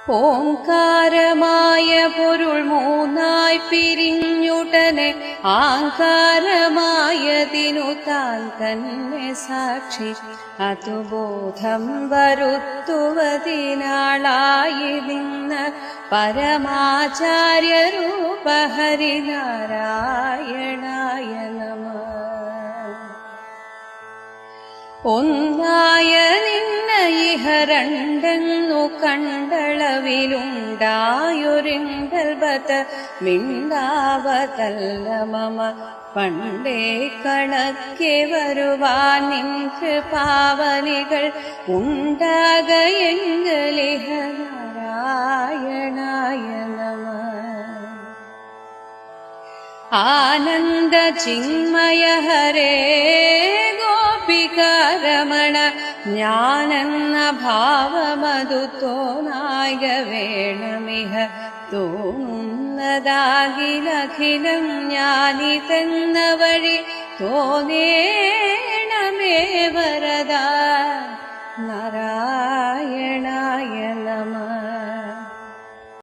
ഓംകാരമായ പൊരുൾ മൂന്നായി പിരിഞ്ഞുടനെ ആകാരമായതിനു താൻ തന്നെ സാക്ഷി അതുബോധം വരുത്തുവതിനാളായി നിന്ന് പരമാചാര്യരൂപ ഹരിനാരായണായ നമഃ. ഒന്നായ നിന്ന ഇഹ രണ്ടെന്നു കണ്ടളവിലുണ്ടായൊരിങ്കൽബത മിണ്ടാവതല്ല മമ പണ്ടേ കണക്കെ വരുവാൻ നിൻ കൃപാവനികൾ ഉണ്ടാകയെങ്കലിഹ നാരായണായ നമഃ. ആനന്ദ ചിന്മയ ഹരേ ഗോപികാരമണ ഞാനെന്ന ഭാവമതു തോന്നായ വേണമിഹ തോന്നുന്നതാകിലഖിലം ഞാനിതെന്ന വഴി തോന്നേണമേ വരദാ.